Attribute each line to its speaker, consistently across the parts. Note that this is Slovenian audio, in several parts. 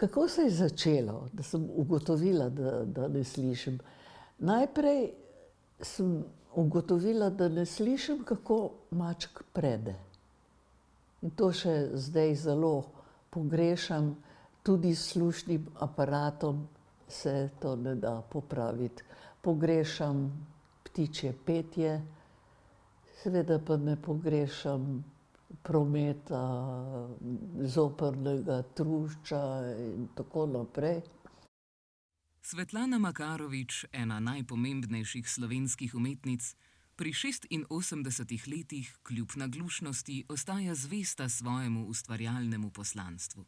Speaker 1: Kako se je začelo, da sem ugotovila, da ne slišim? Najprej sem ugotovila, da ne slišim, kako maček prede. In to še zdaj zelo pogrešam, tudi s slušnim aparatom se to ne da popraviti. Pogrešam ptičje petje, seveda pa ne pogrešam prometa, zoprnega trušča in tako naprej.
Speaker 2: Svetlana Makarovič, ena najpomembnejših slovenskih umetnic, pri 86 letih kljub naglušnosti ostaja zvesta svojemu ustvarjalnemu poslanstvu.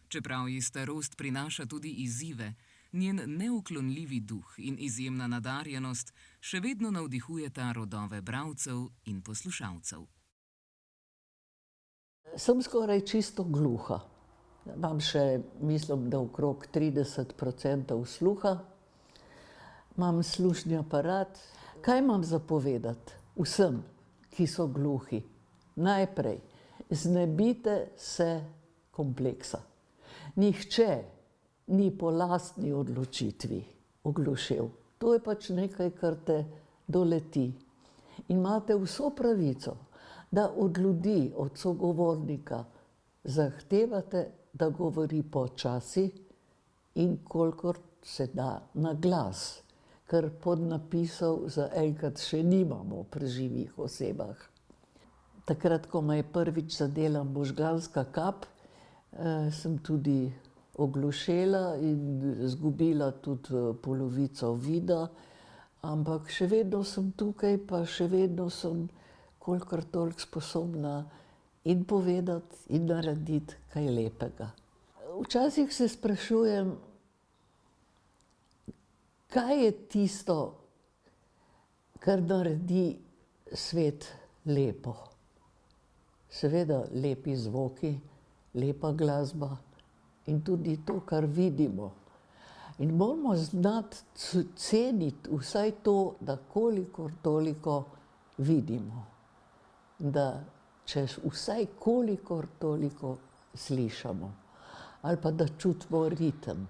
Speaker 2: Čeprav ji starost prinaša tudi izzive, njen neuklonljivi duh in izjemna nadarjenost še vedno navdihujeta rodove bralcev in poslušalcev.
Speaker 1: Sem skoraj čisto gluha. Imam še, mislim, da okrog 30% sluha. Imam slušni aparat. Kaj imam za povedati vsem, ki so gluhi? Najprej, znebite se kompleksa. Nihče ni po lastni odločitvi oglušel. To je pač nekaj, kar te doleti. In imate vso pravico, da od ljudi, od sogovornika zahtevate, da govori počasi in kolikor se da na glas, ker podnapisov zaenkrat še nimamo pri živih osebah. Takrat, ko me je prvič zadela možganska kap, sem tudi oglušela in izgubila tudi polovico vida, ampak še vedno sem tukaj, pa še vedno sem kolikor toliko sposobna in povedati in narediti kaj lepega. Včasih se sprašujem, kaj je tisto, kar naredi svet lepo. Seveda lepi zvoki, lepa glasba in tudi to, kar vidimo. In moramo znati ceniti vsaj to, da kolikor toliko vidimo. Da če vsaj kolikor toliko slišamo. Ali pa da čutimo ritem.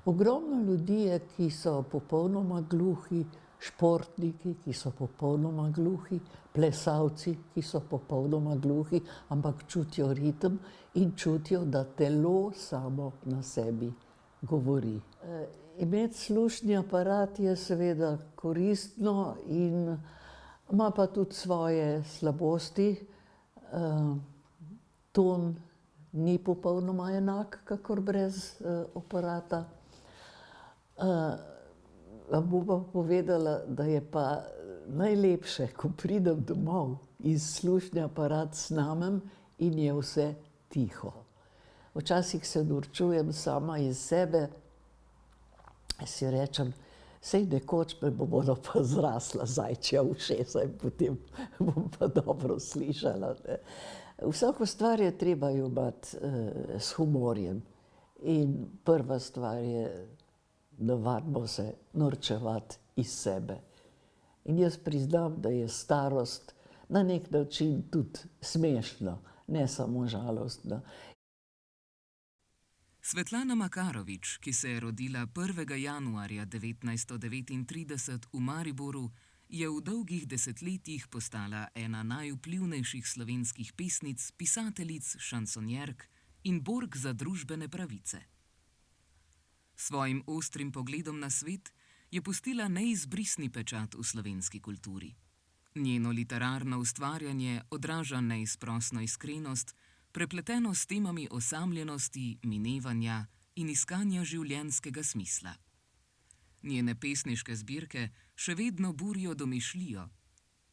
Speaker 1: Ogromno ljudi je, ki so popolnoma gluhi, športniki, ki so popolnoma gluhi, plesalci, ki so popolnoma gluhi, ampak čutijo ritem in čutijo, da telo samo na sebi govori. Imeti slušni aparat je seveda koristno in ima pa tudi svoje slabosti. Ton ni popolnoma enak, kakor brez aparata. Vam bom pa povedala, da je pa najlepše, ko pridem domov in slušni aparat snamem in je vse tiho. Včasih se norčujem sama iz sebe, si rečem, sej nekoč me bo pa zrasla zajčja ušesa in potem bom pa dobro slišala. Vsako stvar je treba jemati s humorjem. In prva stvar je, navadimo se norčevati iz sebe. In jaz priznam, da je starost na nek način tudi smešna, ne samo žalostna.
Speaker 2: Svetlana Makarovič, ki se je rodila 1. januarja 1939 v Mariboru, je v dolgih desetletjih postala ena najvplivnejših slovenskih pesnic, pisateljic, šansonjerk in bork za družbene pravice. Svojim ostrim pogledom na svet je pustila neizbrisni pečat v slovenski kulturi. Njeno literarno ustvarjanje odraža neizprosno iskrenost, prepleteno s temami osamljenosti, minevanja in iskanja življenjskega smisla. Njene pesniške zbirke še vedno burijo domišljijo,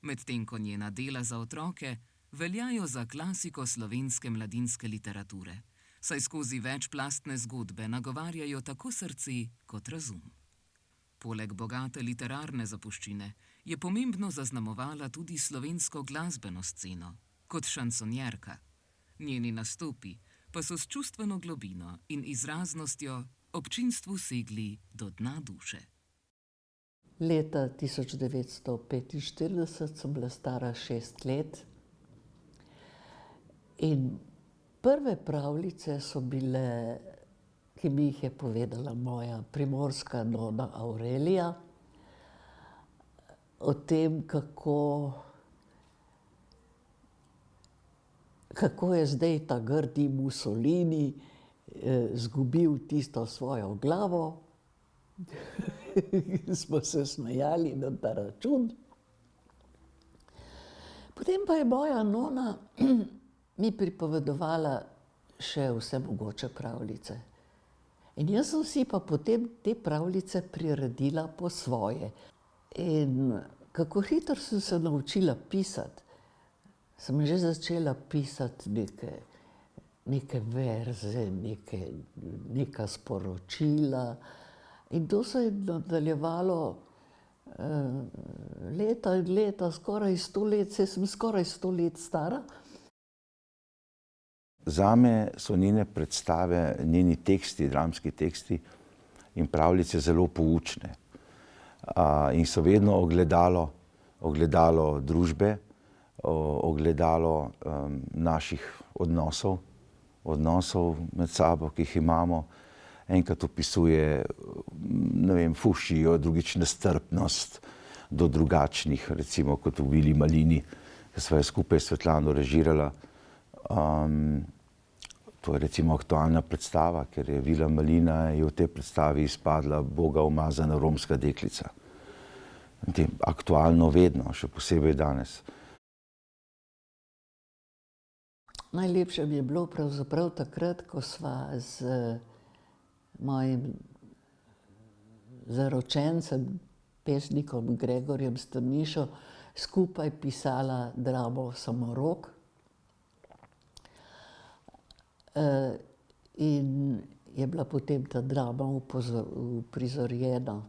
Speaker 2: medtem ko njena dela za otroke veljajo za klasiko slovenske mladinske literature, saj skozi večplastne zgodbe nagovarjajo tako srce kot razum. Poleg bogate literarne zapuščine je pomembno zaznamovala tudi slovensko glasbeno sceno, kot šansonjerka. Njeni nastopi pa so s čustveno globino in izraznostjo občinstvu segli do dna duše.
Speaker 1: Leta 1945 sem bila stara 6 let in prve pravljice so bile ki mi jih je povedala moja primorska nona Aurelija, o tem, kako je zdaj ta grdi Mussolini izgubil tisto svojo glavo. Smo se smejali na ta račun. Potem pa je moja nona mi pripovedovala še vse mogoče pravljice. In jaz sem si pa potem te pravljice priredila po svoje. In kako hitro sem se naučila pisati, sem že začela pisati neke verze, neka sporočila. In to se je nadaljevalo leta in leta, skoraj 100 let, saj sem skoraj 100 let stara.
Speaker 3: Zame so njene predstave, njeni teksti, dramski teksti in pravljice zelo poučne. In so vedno ogledalo družbe, ogledalo naših odnosov med sabo, ki jih imamo. Enkrat opisuje, ne vem, fušijo, drugič nestrpnost do drugačnih, recimo kot v Vili Malini, ki sva jo skupaj s Svetlano režirala. To je recimo aktualna predstava, ker je Vila Malina je v tej predstavi izpadla Boga umazana romska deklica. Aktualno vedno, še posebej danes.
Speaker 1: Najlepše mi je bilo pravzaprav takrat, ko sva z mojim zaročencem, pesnikom Gregorjem Strnišo, skupaj pisala dramo Samorok. In je bila potem ta drama uprizorjena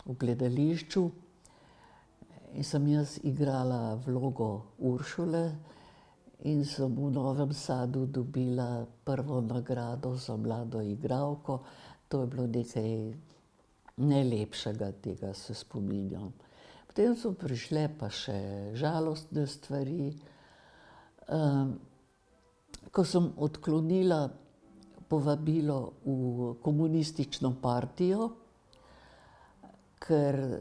Speaker 1: v gledališču. In sem jaz igrala vlogo Uršule in sem v Novem Sadu dobila prvo nagrado za mlado igralko. To je bilo nekaj najlepšega, tega se spominjam. Potem so prišle pa še žalostne stvari. Ko sem odklonila povabilo v komunistično partijo, ker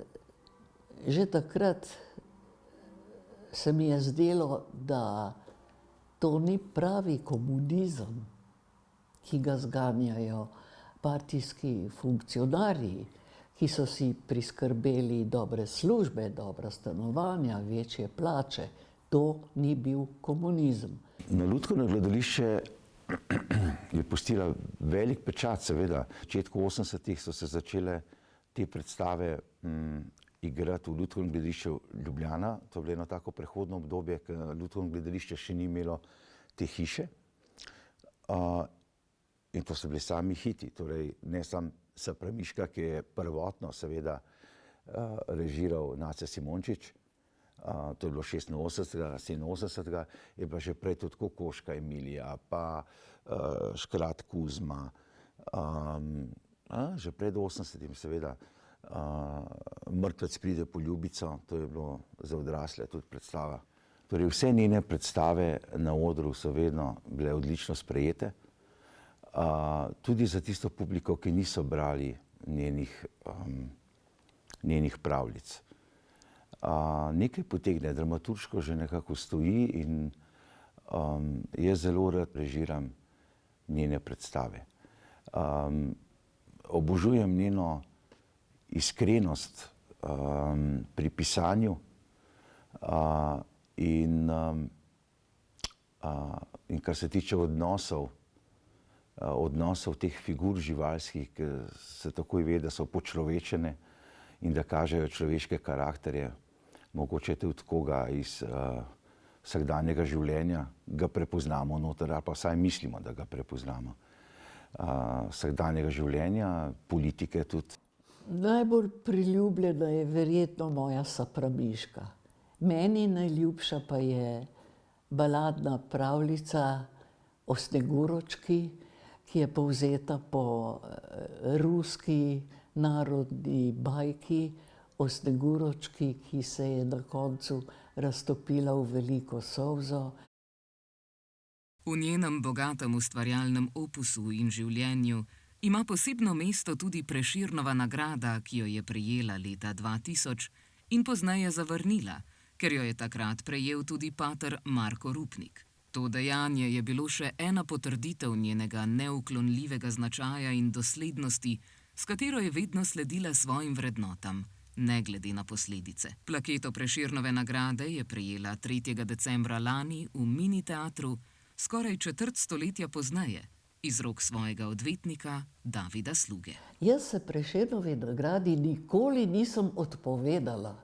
Speaker 1: že takrat se mi je zdelo, da to ni pravi komunizem, ki ga zganjajo partijski funkcionarji, ki so si priskrbeli dobre službe, dobra stanovanja, večje plače. To ni bil komunizem.
Speaker 3: Na Lutkovno gledališče je pustila velik pečat, seveda. V začetku 80-ih so se začele te predstave igrati v Lutkovnem gledališču Ljubljana. To je bilo eno tako prehodno obdobje, ker Lutkovno gledališče še ni imelo te hiše. In to so bili sami hiti, torej ne samo Sapramiška, ki je prvotno seveda režiral Nace Simončič. To je bilo 86, 87, je pa že prej tudi Kokoška Emilija, pa Škrat Kuzma, že pred 80-im seveda. Mrtvec pride po ljubico, to je bilo za odrasle tudi predstava. Torej vse njene predstave na odru so vedno bile odlično sprejete. Tudi za tisto publiko, ki niso brali njenih pravljic. Nekaj potegne, dramaturško že nekako stoji in jaz zelo rad režiram njene predstave. Obožujem njeno iskrenost pri pisanju in kar se tiče odnosov teh figur živalskih, ki se takoj ve, da so počlovečene in da kažejo človeške karakterje. Mogoče tudi koga iz vsakdanjega življenja ga prepoznamo noter, ali pa vsaj mislimo, da ga prepoznamo. Vsakdanjega življenja, politike tudi.
Speaker 1: Najbolj priljubljena je verjetno moja Sapramiška. Meni najljubša pa je baladna pravljica o Sneguročki, ki je povzeta po ruski narodni bajki o Sneguročki, ki se je na koncu raztopila v veliko solzo.
Speaker 2: V njenem bogatem ustvarjalnem opusu in življenju Ima posebno mesto tudi Prešernova nagrada, ki jo je prejela leta 2000 in pozneje zavrnila, ker jo je takrat prejel tudi pater Marko Rupnik. To dejanje je bilo še ena potrditev njenega neuklonljivega značaja in doslednosti, s katero je vedno sledila svojim vrednotam, ne glede na posledice. Plaketo Prešernove nagrade je prejela 3. decembra lani v Mini teatru, skoraj četrt stoletja pozneje, iz rok svojega odvetnika Davida Sluge.
Speaker 1: Jaz se Prešernovi nagradi nikoli nisem odpovedala.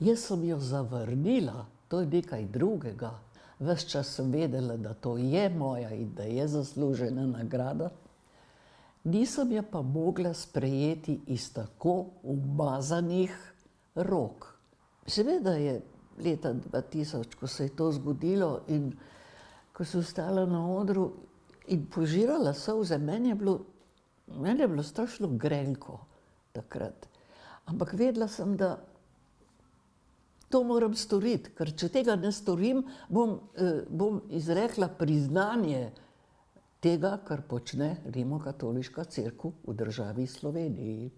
Speaker 1: Jaz sem jo zavrnila, to je nekaj drugega. Ves čas sem vedela, da to je moja in da je zaslužena nagrada. Nisem jo pa mogla sprejeti iz tako umazanih rok. Seveda je leta 2000, ko se je to zgodilo in ko sem stala na odru in požirala solze, meni je bilo strašno grenko takrat. Ampak vedela sem, da to moram storiti, ker če tega ne storim, bom izrekla priznanje tega, kar počne Rimokatoliška cerkev v državi Sloveniji.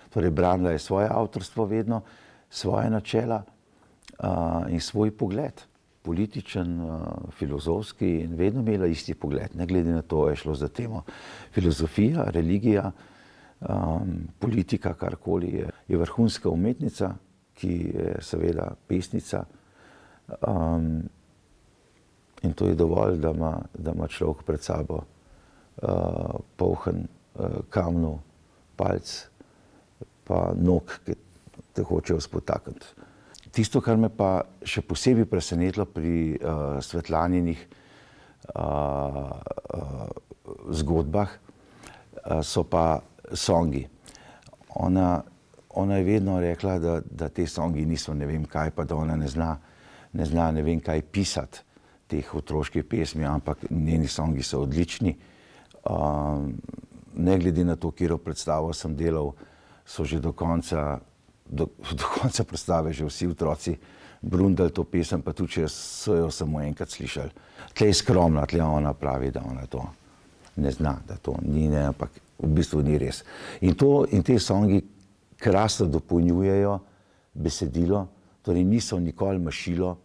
Speaker 3: Torej, branila je svoje avtorstvo vedno, svoje načela in svoj pogled. Političen, filozofski in vedno imela isti pogled. Ne glede na to, je šlo za temo filozofija, religija, politika, karkoli je. Je vrhunska umetnica, ki je seveda pesnica. In to je dovolj, da ima človek pred sabo poln kamnov, palc, pa nog, ki te hočejo spotakniti. Tisto, kar me pa še posebej presenetilo pri Svetlaninih zgodbah, so pa songi. Ona je vedno rekla, da te songi niso ne vem kaj, pa da ona ne zna ne vem kaj pisati teh otroških pesmi, ampak njeni songi so odlični. Ne glede na to, katero predstavo sem delal, so že do konca predstave že vsi otroci brundali to pesem, pa tudi če so jo samo enkrat slišali. Tle je skromna, tle ona pravi, da ona to ne zna, da to ni, ne, ampak v bistvu ni res. In te songi krasno dopolnjujejo besedilo, torej niso nikoli mašilo,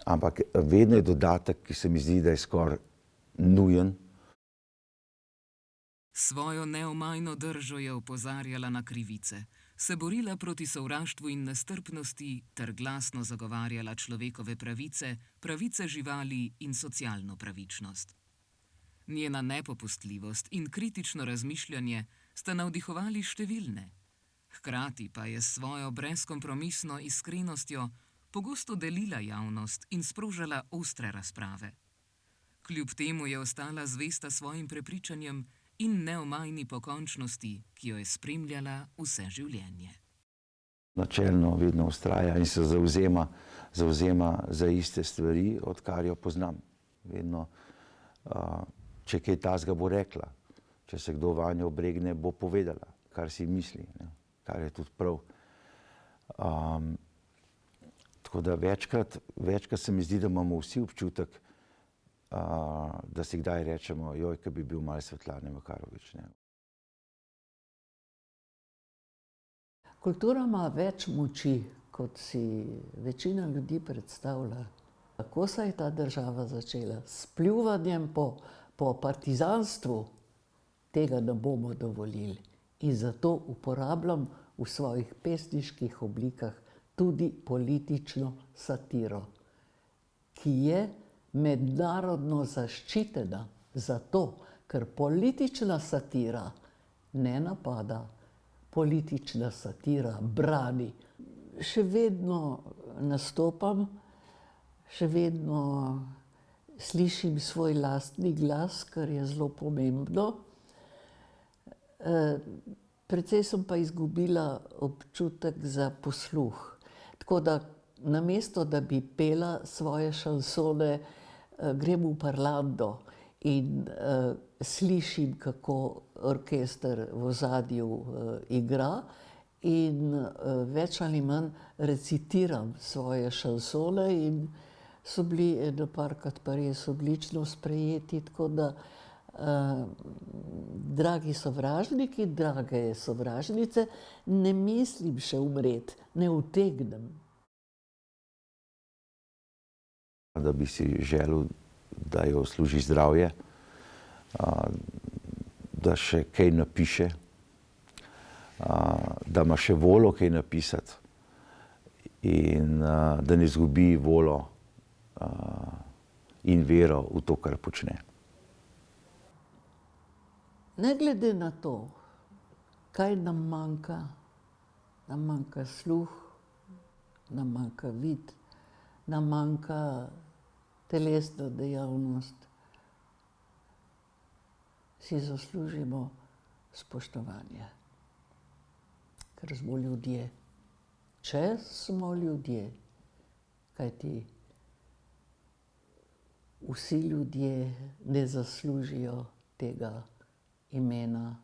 Speaker 3: ampak vedno je dodatek, ki se mi zdi, da je skoraj nujen.
Speaker 2: Svojo neomajno držo je opozarjala na krivice, se borila proti sovraštvu in nestrpnosti ter glasno zagovarjala človekove pravice, pravice živali in socialno pravičnost. Njena nepopustljivost in kritično razmišljanje sta navdihovali številne. Hkrati pa je s svojo brezkompromisno iskrenostjo pogosto delila javnost in sprožala ostre razprave. Kljub temu je ostala zvesta svojim prepričanjem in neomajni pokončnosti, ki jo je spremljala vse življenje.
Speaker 3: Načelno vedno vztraja in se zavzema za iste stvari, odkar jo poznam. Vedno, če kaj takega bo rekla, če se kdo vanjo obregne, bo povedala, kar si misli, ne, kar je tudi prav. Tako da večkrat se mi zdi, da imamo vsi občutek, da si kdaj rečemo, joj, ki bi bil malo Svetlane Makarovič. Ne.
Speaker 1: Kultura ima več moči, kot si večina ljudi predstavlja. Kako se je ta država začela? S pljuvanjem po partizanstvu. Tega ne bomo dovolili. In zato uporabljam v svojih pesniških oblikah tudi politično satiro, ki je mednarodno zaščitena zato, ker politična satira ne napada, politična satira brani. Še vedno nastopam, še vedno slišim svoj lastni glas, kar je zelo pomembno. Precej sem pa izgubila občutek za posluh. Tako da namesto, da bi pela svoje šansone, grem v parlando in slišim, kako orkester v ozadju igra in več ali manj recitiram svoje šansone in so bili eno parkrat pa res odlično sprejeti, tako da Dragi sovražniki, drage sovražnice, ne mislim še umreti, ne utegnem.
Speaker 3: Da bi si želel, da jo služi zdravje, da še kaj napiše, da ima še voljo kaj napisati in da ne izgubi voljo in vero v to, kar počne.
Speaker 1: Ne glede na to, kaj nam manjka sluh, nam manjka vid, nam manjka telesna dejavnost, si zaslužimo spoštovanje. Ker smo ljudje. Če smo ljudje, kajti vsi ljudje ne zaslužijo tega imena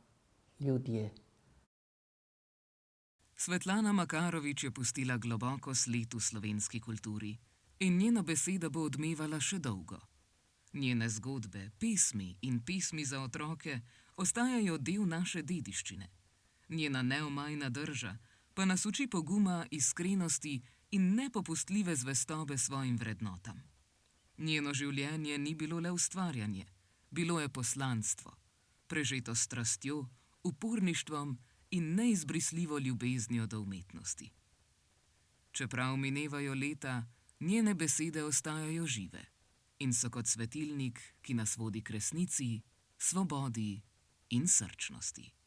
Speaker 1: ljudje.
Speaker 2: Svetlana Makarovič je pustila globoko sled v slovenski kulturi in njena beseda bo odmevala še dolgo. Njene zgodbe, pesmi in pesmi za otroke ostajajo del naše dediščine. Njena neomajna drža pa nas uči poguma, iskrenosti in nepopustljive zvestobe svojim vrednotam. Njeno življenje ni bilo le ustvarjanje, bilo je poslanstvo, prežeto s strastjo, uporništvom in neizbrisljivo ljubeznijo do umetnosti. Čeprav minevajo leta, njene besede ostajajo žive in so kot svetilnik, ki nas vodi k resnici, svobodi in srčnosti.